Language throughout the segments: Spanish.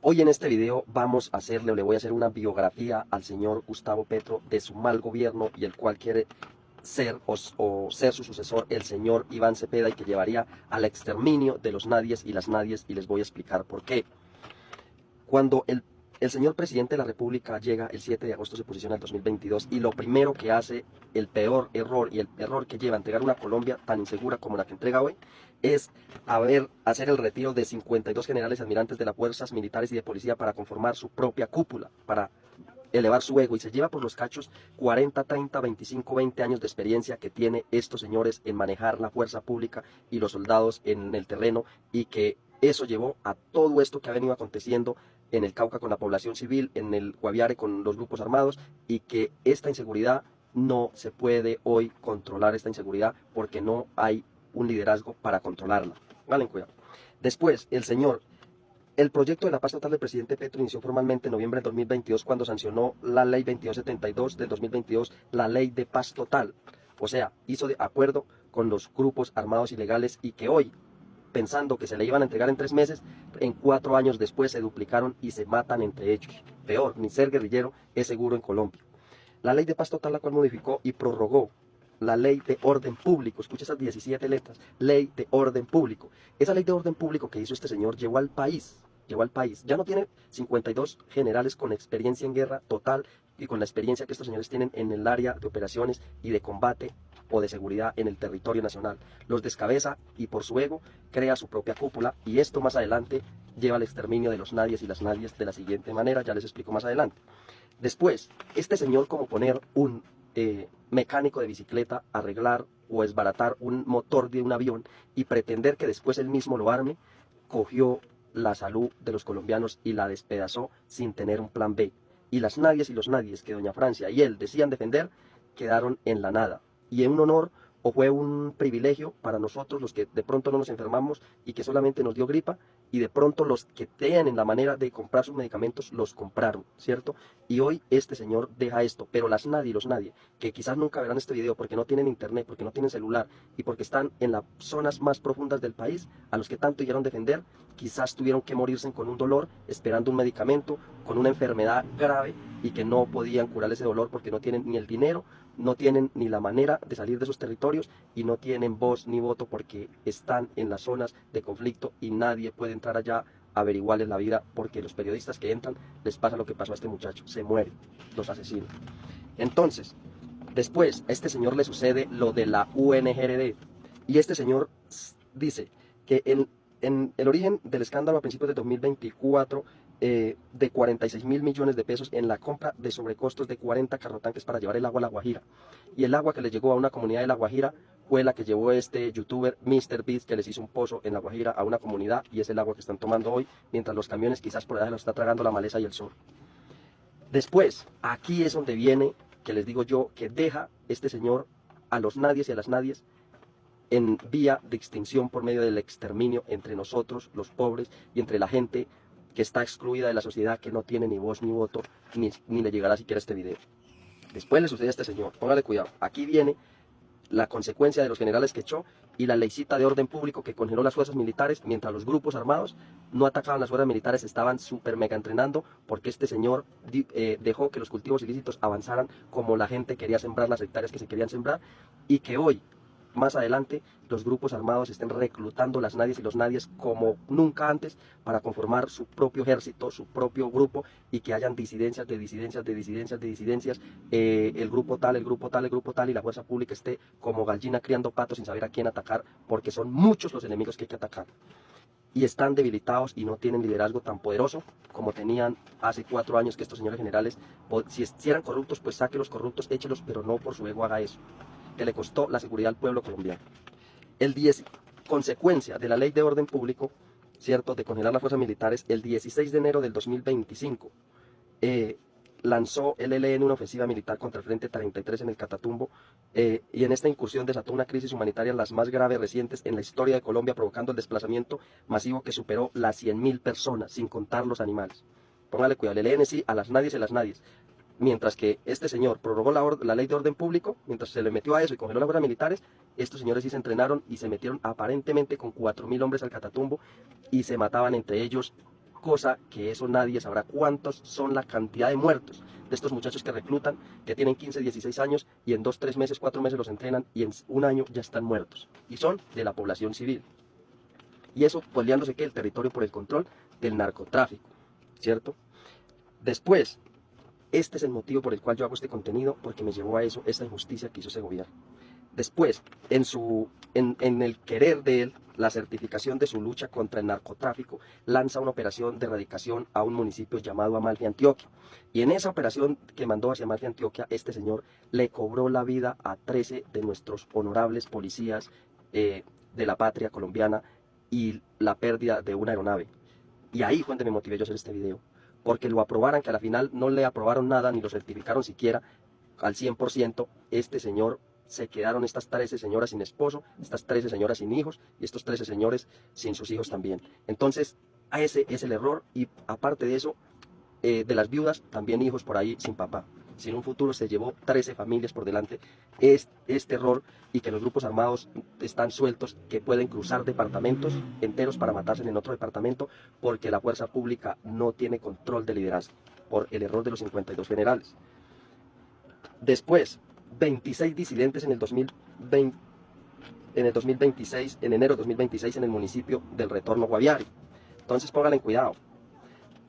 Hoy en este video vamos a hacerle o le voy a hacer una biografía al señor Gustavo Petro de su mal gobierno y el cual quiere ser o ser su sucesor el señor Iván Cepeda y que llevaría al exterminio de los nadies y las nadies, y les voy a explicar por qué. Cuando el señor presidente de la República llega el 7 de agosto, se posiciona en el 2022 y lo primero que hace, el peor error y el error que lleva a entregar una Colombia tan insegura como la que entrega hoy, es hacer el retiro de 52 generales almirantes de las fuerzas militares y de policía para conformar su propia cúpula, para elevar su ego, y se lleva por los cachos 40, 30, 25, 20 años de experiencia que tiene estos señores en manejar la fuerza pública y los soldados en el terreno, y que eso llevó a todo esto que ha venido aconteciendo en el Cauca con la población civil, en el Guaviare con los grupos armados, y que esta inseguridad no se puede hoy controlar, esta inseguridad, porque no hay un liderazgo para controlarla. Valen cuidado. Después, el proyecto de la paz total del presidente Petro inició formalmente en noviembre del 2022 cuando sancionó la ley 2272 del 2022, la ley de paz total. O sea, hizo de acuerdo con los grupos armados ilegales, y que hoy, pensando que se le iban a entregar en 3 meses, en 4 años después se duplicaron y se matan entre ellos. Peor, ni ser guerrillero es seguro en Colombia. La ley de paz total, la cual modificó y prorrogó la ley de orden público. Escucha esas 17 letras, ley de orden público. Esa ley de orden público que hizo este señor llevó al país, ya no tiene 52 generales con experiencia en guerra total y con la experiencia que estos señores tienen en el área de operaciones y de combate o de seguridad en el territorio nacional. Los descabeza y por su ego crea su propia cúpula, y esto más adelante lleva al exterminio de los nadies y las nadies de la siguiente manera, ya les explico más adelante. Después, este señor, como poner un mecánico de bicicleta a arreglar o esbaratar un motor de un avión y pretender que después él mismo lo arme, cogió la salud de los colombianos y la despedazó sin tener un plan B. Y las nadies y los nadies que doña Francia y él decían defender quedaron en la nada. Y en un honor o fue un privilegio para nosotros, los que de pronto no nos enfermamos y que solamente nos dio gripa, y de pronto los que tienen la manera de comprar sus medicamentos los compraron, ¿cierto? Y hoy este señor deja esto, pero las nadie y los nadie, que quizás nunca verán este video porque no tienen internet, porque no tienen celular y porque están en las zonas más profundas del país, a los que tanto dijeron defender, quizás tuvieron que morirse con un dolor, esperando un medicamento, con una enfermedad grave, y que no podían curar ese dolor porque no tienen ni el dinero, no tienen ni la manera de salir de esos territorios, y no tienen voz ni voto porque están en las zonas de conflicto y nadie puede entrar allá a averiguarles la vida, porque los periodistas que entran les pasa lo que pasó a este muchacho, se muere, los asesinan. Entonces, después a este señor le sucede lo de la UNGRD, y este señor dice que en el origen del escándalo a principios de 2024, de 46 mil millones de pesos en la compra de sobrecostos de 40 carrotanques para llevar el agua a La Guajira, y el agua que le llegó a una comunidad de La Guajira fue la que llevó este youtuber MrBeast, que les hizo un pozo en La Guajira a una comunidad, y es el agua que están tomando hoy, mientras los camiones quizás por allá se lo está tragando la maleza y el sol. Después, aquí es donde viene, que les digo yo, que deja este señor a los nadies y a las nadies en vía de extinción por medio del exterminio entre nosotros, los pobres, y entre la gente que está excluida de la sociedad, que no tiene ni voz ni voto, ni le llegará siquiera este video. Después le sucede a este señor, póngale cuidado, aquí viene la consecuencia de los generales que echó y la leycita de orden público que congeló las fuerzas militares, mientras los grupos armados no atacaban las fuerzas militares, estaban súper mega entrenando, porque este señor dejó que los cultivos ilícitos avanzaran como la gente quería sembrar las hectáreas que se querían sembrar, y que hoy, más adelante, los grupos armados estén reclutando las nadies y los nadies como nunca antes para conformar su propio ejército, su propio grupo, y que hayan disidencias de disidencias de disidencias de disidencias, el grupo tal, el grupo tal, el grupo tal, y la fuerza pública esté como gallina criando patos sin saber a quién atacar, porque son muchos los enemigos que hay que atacar. Y están debilitados y no tienen liderazgo tan poderoso como tenían hace 4 años, que estos señores generales, si eran corruptos, pues saque los corruptos, échelos, pero no por su ego haga eso, que le costó la seguridad al pueblo colombiano. Consecuencia de la ley de orden público, ¿cierto?, de congelar las fuerzas militares, el 16 de enero del 2025 lanzó el ELN una ofensiva militar contra el Frente 33 en el Catatumbo, y en esta incursión desató una crisis humanitaria, las más graves recientes en la historia de Colombia, provocando el desplazamiento masivo que superó las 100.000 personas, sin contar los animales. Póngale cuidado, el ELN sí, a las nadies y a las nadies. Mientras que este señor prorrogó la ley de orden público, mientras se le metió a eso y congeló las fuerzas militares, estos señores sí se entrenaron y se metieron aparentemente con 4.000 hombres al Catatumbo, y se mataban entre ellos cosa que eso nadie sabrá cuántos son la cantidad de muertos de estos muchachos que reclutan, que tienen 15, 16 años y en 2, 3 meses, 4 meses los entrenan y en un año ya están muertos. Y son de la población civil. Y eso peleándose que el territorio por el control del narcotráfico, ¿cierto? Después, este es el motivo por el cual yo hago este contenido, porque me llevó a eso, esta injusticia que hizo ese gobierno. Después, en el querer de él, la certificación de su lucha contra el narcotráfico, lanza una operación de erradicación a un municipio llamado Amalfi, Antioquia. Y en esa operación que mandó hacia Amalfi, Antioquia, este señor le cobró la vida a 13 de nuestros honorables policías de la patria colombiana y la pérdida de una aeronave. Y ahí fue donde me motivé yo a hacer este video. Porque lo aprobaran, que a la final no le aprobaron nada, ni lo certificaron siquiera al 100%, este señor se quedaron estas 13 señoras sin esposo, estas 13 señoras sin hijos y estos 13 señores sin sus hijos también. Entonces, ese es el error y aparte de eso, de las viudas, también hijos por ahí sin papá. Si en un futuro se llevó 13 familias por delante, es este error y que los grupos armados están sueltos, que pueden cruzar departamentos enteros para matarse en otro departamento porque la fuerza pública no tiene control de liderazgo por el error de los 52 generales. Después, 26 disidentes en el 2026, en enero de 2026 en el municipio del Retorno Guaviare. Entonces pónganle cuidado.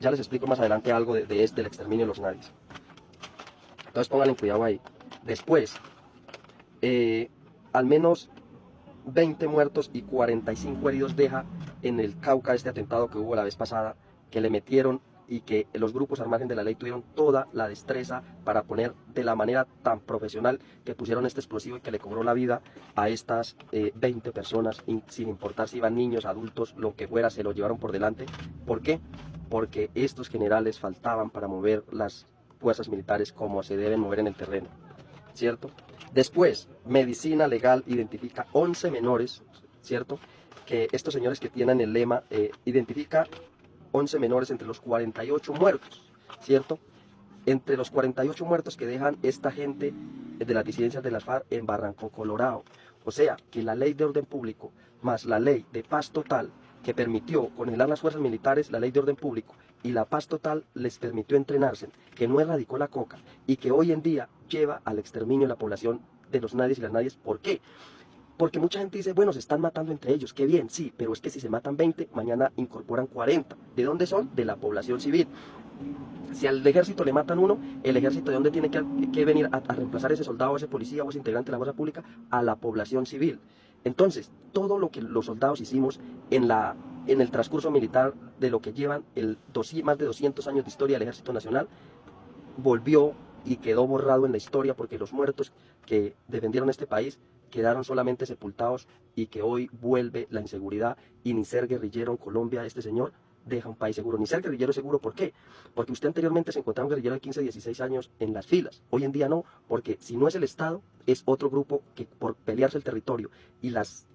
Ya les explico más adelante algo del exterminio de los nadis. Entonces pónganle cuidado ahí. Después, al menos 20 muertos y 45 heridos deja en el Cauca este atentado que hubo la vez pasada, que le metieron y que los grupos al margen de la ley tuvieron toda la destreza para poner de la manera tan profesional que pusieron este explosivo y que le cobró la vida a estas 20 personas, sin importar si iban niños, adultos, lo que fuera, se lo llevaron por delante. ¿Por qué? Porque estos generales faltaban para mover las fuerzas militares como se deben mover en el terreno, ¿cierto? Después, Medicina Legal identifica 11 menores, ¿cierto? Que estos señores que tienen el lema, identifica 11 menores entre los 48 muertos, ¿cierto? Entre los 48 muertos que dejan esta gente de las disidencias de las FARC en Barranco Colorado. O sea, que la ley de orden público más la ley de paz total que permitió congelar las fuerzas militares, la ley de orden público y la paz total les permitió entrenarse, que no erradicó la coca y que hoy en día lleva al exterminio de la población de los nadies y las nadies. ¿Por qué? Porque mucha gente dice, bueno, se están matando entre ellos, qué bien, sí, pero es que si se matan 20, mañana incorporan 40. ¿De dónde son? De la población civil. Si al ejército le matan uno, el ejército ¿de dónde tiene que venir a reemplazar a ese soldado, a ese policía o ese integrante de la fuerza pública? A la población civil. Entonces, todo lo que los soldados hicimos en el transcurso militar de lo que llevan más de 200 años de historia del Ejército Nacional, volvió y quedó borrado en la historia porque los muertos que defendieron este país quedaron solamente sepultados y que hoy vuelve la inseguridad y ni ser guerrillero en Colombia, este señor deja un país seguro, ni ser guerrillero seguro. ¿Por qué? Porque usted anteriormente se encontraba un guerrillero de 15, 16 años en las filas, hoy en día no, porque si no es el Estado, es otro grupo que por pelearse el territorio y las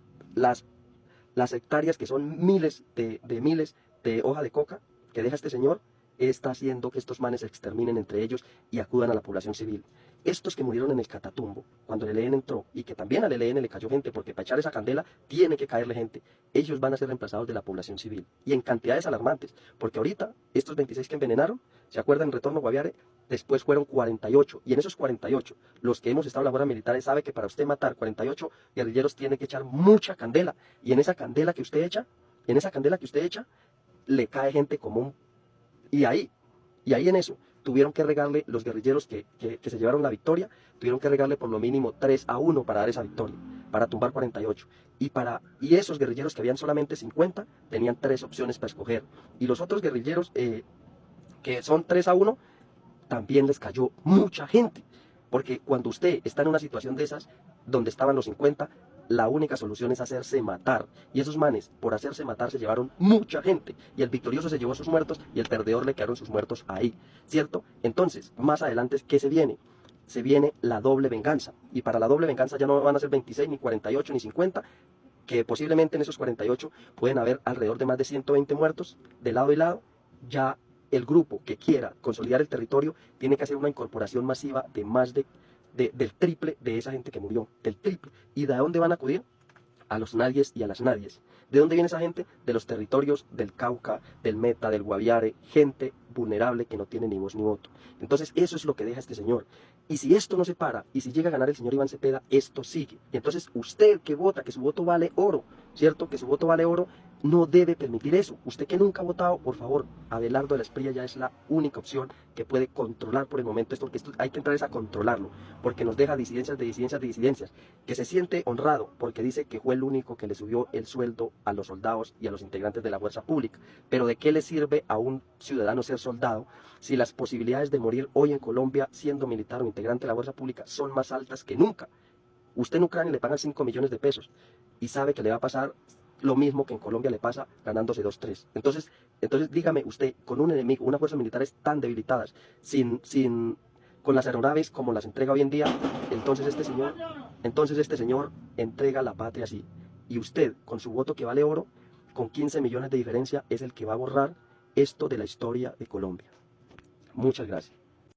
hectáreas que son miles de hoja de coca que deja este señor, está haciendo que estos manes se exterminen entre ellos y acudan a la población civil. Estos que murieron en el Catatumbo, cuando el ELN entró, y que también al ELN le cayó gente, porque para echar esa candela tiene que caerle gente, ellos van a ser reemplazados de la población civil, y en cantidades alarmantes, porque ahorita, estos 26 que envenenaron, ¿se acuerdan en Retorno Guaviare? Después fueron 48, y en esos 48, los que hemos estado en las fuerzas militares sabe que para usted matar 48 guerrilleros tiene que echar mucha candela, y en esa candela que usted echa, le cae gente común. Y ahí en eso, tuvieron que regarle los guerrilleros que se llevaron la victoria, tuvieron que regarle por lo mínimo 3-1 para dar esa victoria, para tumbar 48. Y esos guerrilleros que habían solamente 50, tenían 3 opciones para escoger. Y los otros guerrilleros que son 3-1, también les cayó mucha gente. Porque cuando usted está en una situación de esas, donde estaban los 50, la única solución es hacerse matar. Y esos manes, por hacerse matar, se llevaron mucha gente. Y el victorioso se llevó sus muertos y el perdedor le quedaron sus muertos ahí, ¿cierto? Entonces, más adelante, ¿qué se viene? Se viene la doble venganza. Y para la doble venganza ya no van a ser 26, ni 48, ni 50, que posiblemente en esos 48 pueden haber alrededor de más de 120 muertos de lado y lado. Ya el grupo que quiera consolidar el territorio tiene que hacer una incorporación masiva de más del triple de esa gente que murió, del triple. ¿Y de dónde van a acudir? a los nadies y a las nadies. ¿De dónde viene esa gente? De los territorios del Cauca, del Meta, del Guaviare, gente vulnerable que no tiene ni voz ni voto. Entonces eso es lo que deja este señor. Y si esto no se para, y si llega a ganar el señor Iván Cepeda, esto sigue. Y entonces usted que vota, que su voto vale oro, ¿cierto? Que su voto vale oro, no debe permitir eso. Usted que nunca ha votado, por favor, Abelardo de la Espriella ya es la única opción que puede controlar por el momento esto, porque esto hay que entrar a controlarlo, porque nos deja disidencias de disidencias de disidencias, que se siente honrado porque dice que fue el único que le subió el sueldo a los soldados y a los integrantes de la fuerza pública. Pero ¿de qué le sirve a un ciudadano ser soldado si las posibilidades de morir hoy en Colombia siendo militar o integrante de la fuerza pública son más altas que nunca? Usted en Ucrania le pagan 5 millones de pesos y sabe que le va a pasar lo mismo que en Colombia le pasa ganándose 2, 3. Entonces dígame usted, con un enemigo, unas fuerzas militares tan debilitadas, con las aeronaves como las entrega hoy en día, entonces este señor entrega la patria así. Y usted, con su voto que vale oro, con 15 millones de diferencia, es el que va a borrar esto de la historia de Colombia. Muchas gracias.